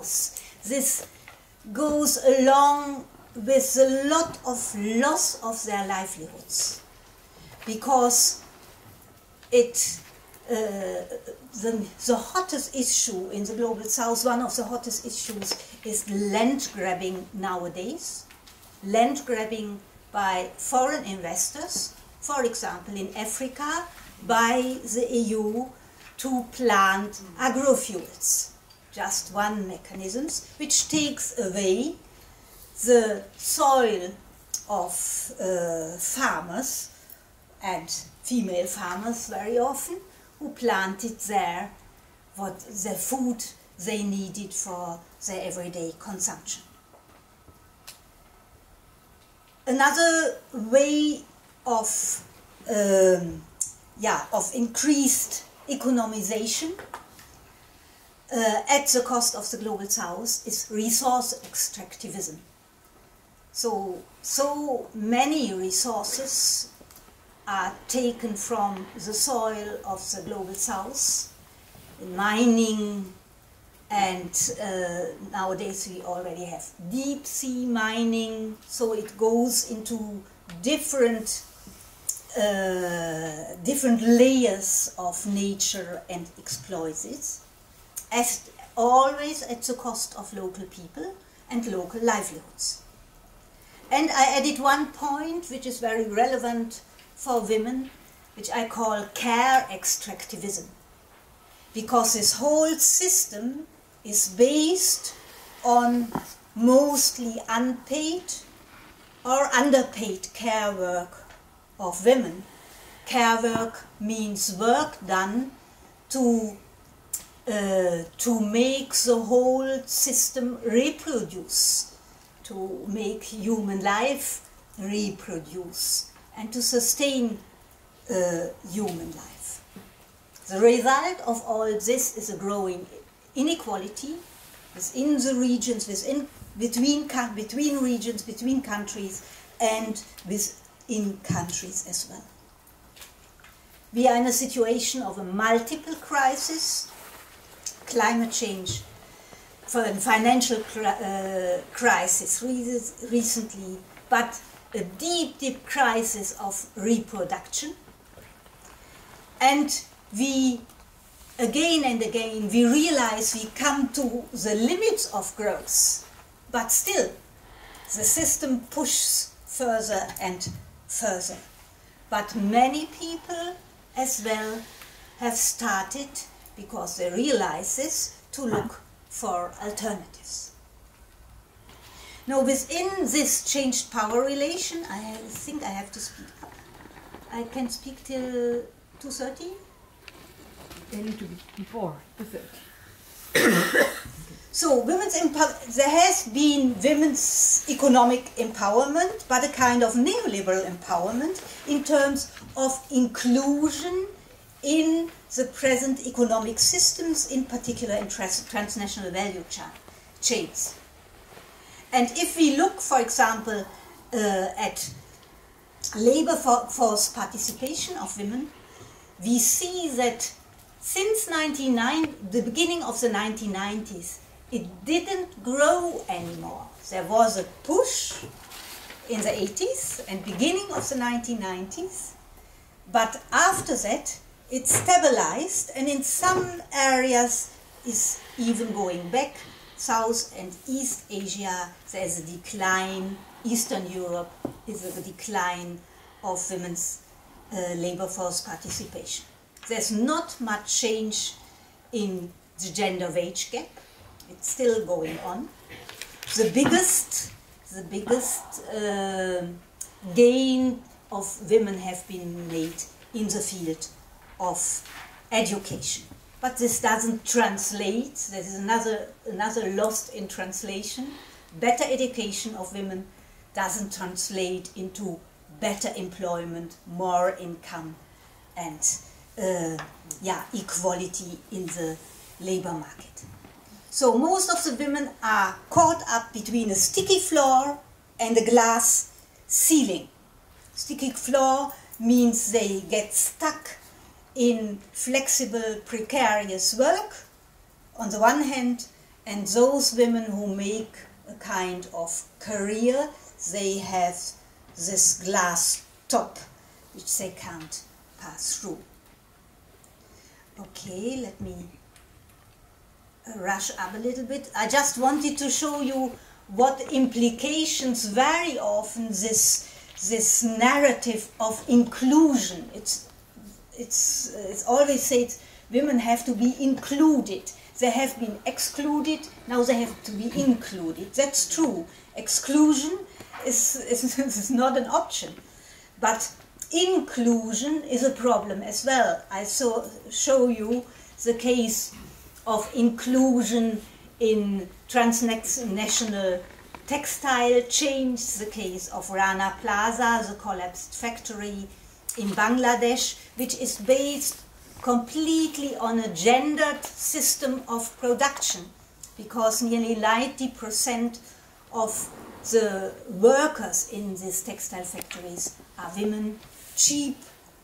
growth. This goes along with a lot of loss of their livelihoods, because the hottest issue in the global south, one of the hottest issues, is land grabbing nowadays. Land grabbing by foreign investors, for example in Africa, by the EU to plant agrofuels. Just one mechanism which takes away the soil of farmers, and female farmers very often, who planted there what the food they needed for their everyday consumption. Another way of increased economization at the cost of the global south is resource extractivism. So many resources are taken from the soil of the global south, in mining, and nowadays we already have deep sea mining, so it goes into different layers of nature and exploits it, as always at the cost of local people and local livelihoods. And I added one point which is very relevant for women, which I call care extractivism, because this whole system is based on mostly unpaid or underpaid care work of women. Care work means work done to make the whole system reproduce, to make human life reproduce, and to sustain human life. The result of all this is a growing inequality within the regions, between regions, between countries, and within countries as well. We are in a situation of a multiple crisis: climate change, financial crisis recently, but a deep crisis of reproduction. And we, again and again, we realize we come to the limits of growth, but still the system pushes further and further. But many people as well have started, because they realize this, to look for alternatives. Now, within this changed power relation, I think I have to speak up. I can speak till 2:30? A little bit before 2:30. So, there has been women's economic empowerment, but a kind of neoliberal empowerment in terms of inclusion in the present economic systems, in particular in transnational value chains. And if we look, for example, at labor force participation of women, we see that since the beginning of the 1990s, it didn't grow anymore. There was a push in the 80s and beginning of the 1990s, but after that it stabilized, and in some areas is even going back. South and East Asia, there is a decline. Eastern Europe is a decline of women's labor force participation. There's not much change in the gender wage gap. It's still going on. The biggest gain of women have been made in the field of education. But this doesn't translate. There is another lost in translation. Better education of women doesn't translate into better employment, more income, and equality in the labor market. So most of the women are caught up between a sticky floor and a glass ceiling. Sticky floor means they get stuck in flexible, precarious work on the one hand, And those women who make a kind of career, they have this glass top which they can't pass through. Okay, let me rush up a little bit. I just wanted to show you what implications very often this narrative of inclusion. It's always said women have to be included. They have been excluded, now they have to be included. That's true. Exclusion is not an option. But inclusion is a problem as well. I show you the case of inclusion in transnational textile chains, the case of Rana Plaza, the collapsed factory in Bangladesh, which is based completely on a gendered system of production, because nearly 90% of the workers in these textile factories are women, cheap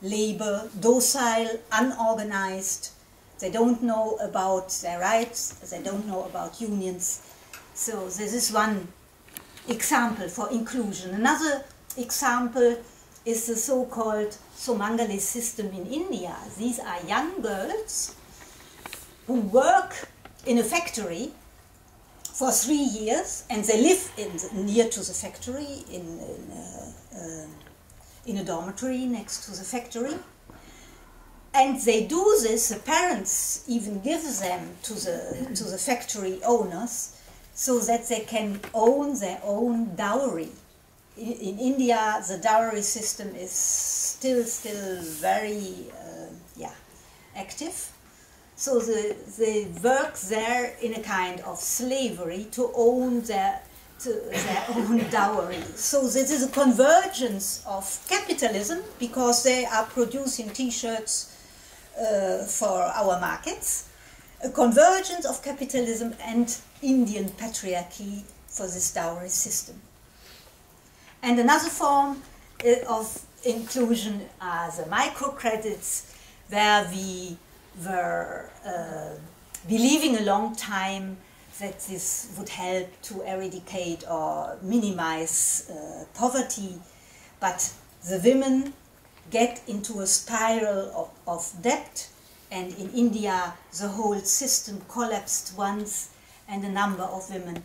labor, docile, unorganized. They don't know about their rights, they don't know about unions. So this is one example for inclusion. Another example is the so-called Sumangali system in India. These are young girls who work in a factory for 3 years, and they live near to the factory in a dormitory next to the factory. And they do this, the parents even give them to the factory owners so that they can own their own dowry. In India, the dowry system is still very active. So they work there in a kind of slavery to own their own dowry. So this is a convergence of capitalism, because they are producing T-shirts for our markets, a convergence of capitalism and Indian patriarchy for this dowry system. And another form of inclusion are the microcredits, where we were believing a long time that this would help to eradicate or minimize poverty, but the women get into a spiral of debt, and in India the whole system collapsed once, and a number of women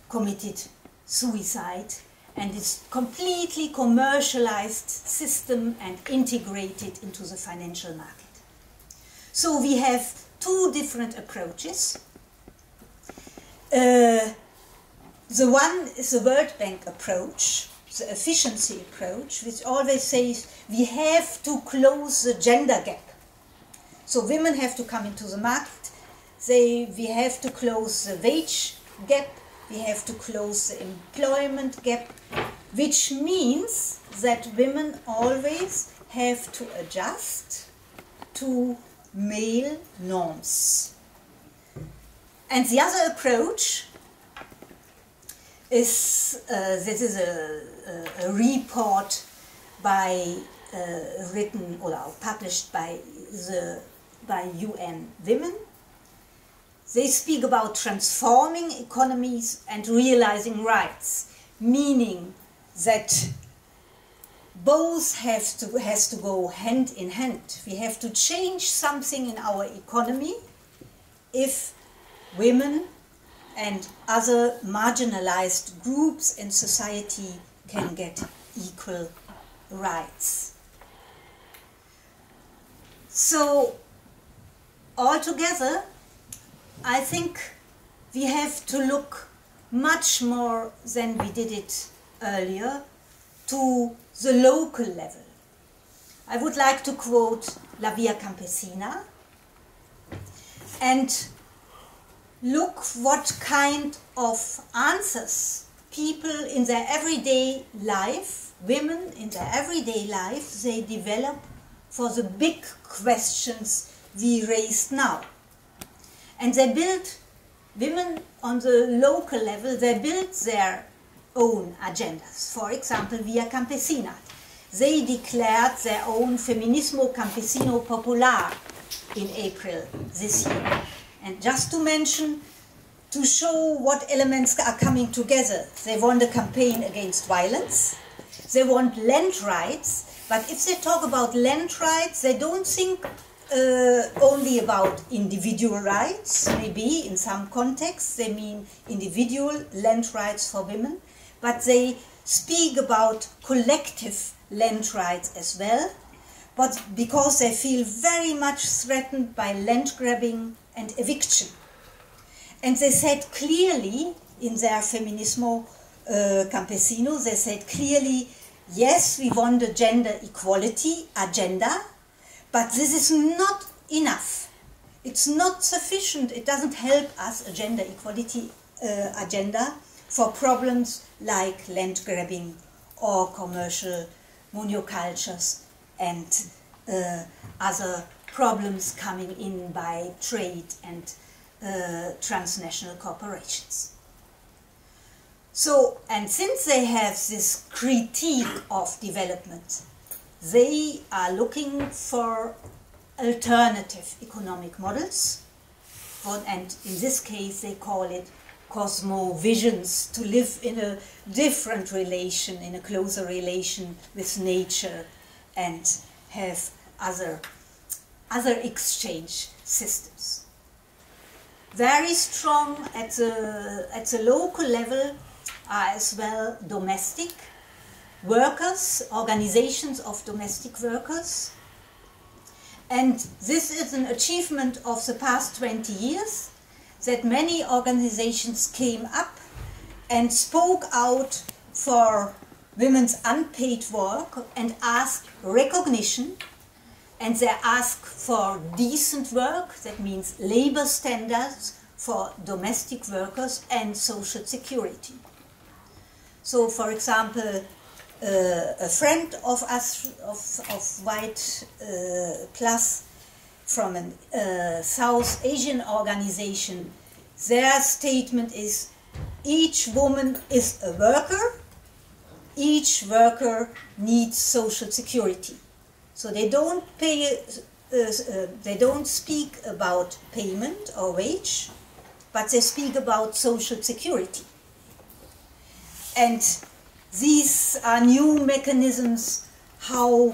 committed suicide, and it's completely commercialized system and integrated into the financial market. So we have two different approaches. The one is the World Bank approach, the efficiency approach, which always says we have to close the gender gap. So women have to come into the market, we have to close the wage gap, we have to close the employment gap, which means that women always have to adjust to male norms. And the other approach is, this is a report written or published by UN Women. They speak about transforming economies and realizing rights, meaning that both has to go hand in hand. We have to change something in our economy if women and other marginalized groups in society can get equal rights. So, altogether, I think we have to look much more than we did it earlier to the local level. I would like to quote La Via Campesina and look what kind of answers people in their everyday life, women in their everyday life, they develop for the big questions we raised now. And they build, women on the local level, they build their own agendas. For example, Via Campesina. They declared their own Feminismo Campesino Popular in April this year. And just to mention to show what elements are coming together. They want a campaign against violence. They want land rights. But if they talk about land rights, they don't think only about individual rights. Maybe in some contexts they mean individual land rights for women. But they speak about collective land rights as well. But because they feel very much threatened by land grabbing and eviction. And they said clearly in their Feminismo Campesino, they said clearly, yes, we want a gender equality agenda, but this is not enough. It's not sufficient. It doesn't help us, a gender equality agenda, for problems like land grabbing or commercial monocultures and other problems coming in by trade and transnational corporations. So, and since they have this critique of development, they are looking for alternative economic models, and in this case they call it cosmovisions, to live in a different relation, in a closer relation with nature, and have other exchange systems. Very strong at the local level are as well domestic workers, organizations of domestic workers. And this is an achievement of the past 20 years, that many organizations came up and spoke out for women's unpaid work and asked recognition, and they asked for decent work, that means labor standards for domestic workers and social security. So, for example, a friend of us, of White Plus, from a South Asian organization, their statement is, each woman is a worker, each worker needs social security. So they don't they don't speak about payment or wage, but they speak about social security. And these are new mechanisms how